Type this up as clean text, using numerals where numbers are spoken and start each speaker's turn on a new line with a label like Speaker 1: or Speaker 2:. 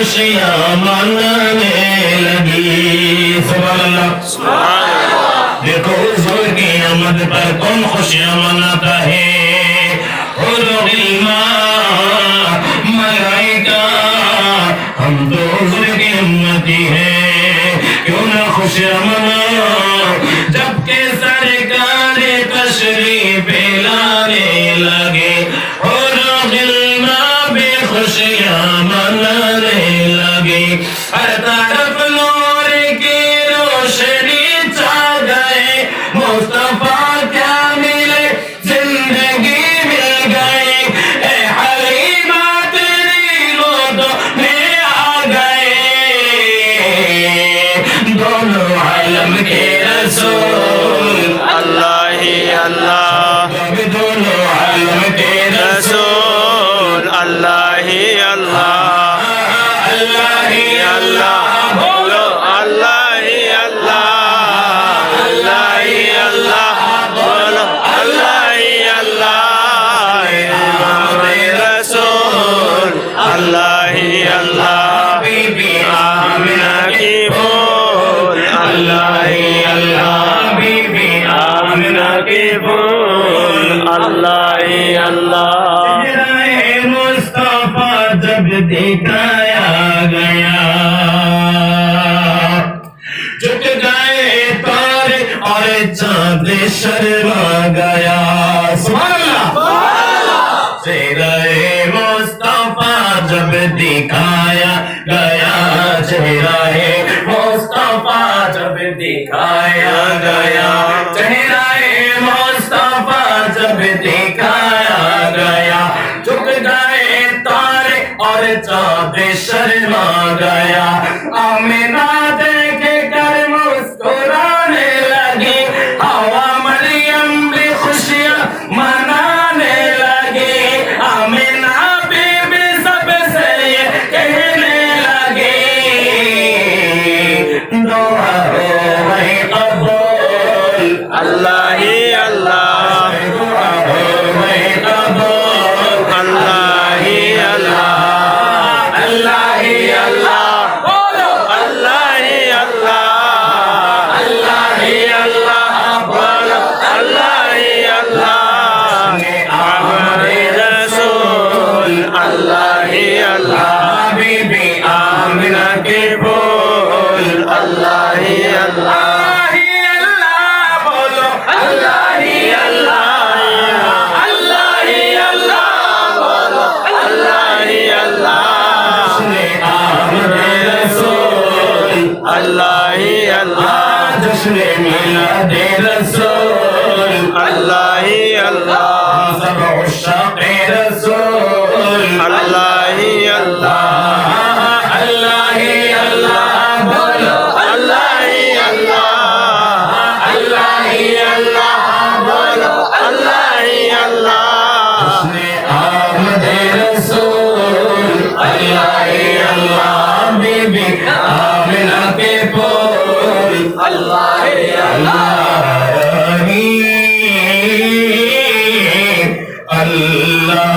Speaker 1: खुशियाँ मनाने लगी। सुभान अल्लाह। देखो हुजूर की आमद पर कौन खुशियाँ मनाता है? मलाइका, हम तो हुजूर की उम्मती हैं, क्यों ना खुशियाँ मनाओ जबकि सरकार तशरीफ लाने लगे। और गिलमा भी खुशियाँ मनाने लगे। हर तरफ नूर की रोशनी छा गए। मुस्तफा क्या मिले, जिंदगी मिल गई। ए हलीमा तेरी गोदों में आ गए। दोनों आलम के रसूल
Speaker 2: अल्लाह ही अल्लाह,
Speaker 1: दोनों आलम के
Speaker 2: रसूल अल्लाह ही अल्लाह,
Speaker 1: अल्लाह ही
Speaker 2: अल्लाह बोलो अल्लाह ही अल्लाह, अल्लाह ही अल्लाह बोलो अल्लाह ही अल्लाह, इमाम रसूल अल्लाह ही अल्लाह,
Speaker 1: बीबी
Speaker 2: आमिना की फूल अल्लाह ही अल्लाह,
Speaker 1: बीबी
Speaker 2: आमिना की फूल अल्लाह ही अल्लाह।
Speaker 1: चेहरा मुस्तफा जब दिखाया गया, झुक गए तारे और चांद शर्मा गया। सुभान अल्लाह। चेहरा मुस्तफा जब दिखाया गया, चेहरा मुस्तफा जब दिखाया गया, चेहरा मुस्तफा जब दिखाया गया, झुक गए तारे और चाँद शर्मा गया। आमिना देख कर मुस्कुराने लगी, हवा मरियम भी खुशियाँ मनाने लगी। आमिना बीबी सबसे ये कहने लगी, दुआ हो वही कबूल,
Speaker 2: अल्लाह ही अल्लाह,
Speaker 1: दुआ हो वही कबूल,
Speaker 2: अल्लाह ही अल्लाह,
Speaker 1: अल्लाह ही अल्लाह,
Speaker 2: बोलो अल्लाह ही अल्लाह, अल्लाह ही अल्लाह बोलो अल्लाह ही अल्लाह, हमारे रसूल अल्लाह ही अल्लाह,
Speaker 1: बीबी
Speaker 2: आमिना के फूल अल्लाह ही अल्लाह,
Speaker 1: बोलो
Speaker 2: अल्लाह ही अल्लाह, अल्लाह ही अल्लाह बोलो अल्लाह ही अल्लाह,
Speaker 1: आमद रसूल,
Speaker 2: अल्लाह ही अल्लाह,
Speaker 1: जश्न मिलाद रसूल,
Speaker 2: अल्लाह ही अल्लाह,
Speaker 1: सब उश्शाक़ रसूल,
Speaker 2: अल्लाह ही अल्लाह,
Speaker 1: अल्लाह ही अल्लाह, बोलो
Speaker 2: अल्लाह ही अल्लाह, अल्लाह ही अल्लाह बोलो अल्लाह ही अल्लाह,
Speaker 1: आमद रसूल, अल्लाह ही अल्लाह, बीबी आमिना के फूल,
Speaker 2: अल्लाह ही अल्लाह,
Speaker 1: अल्लाह।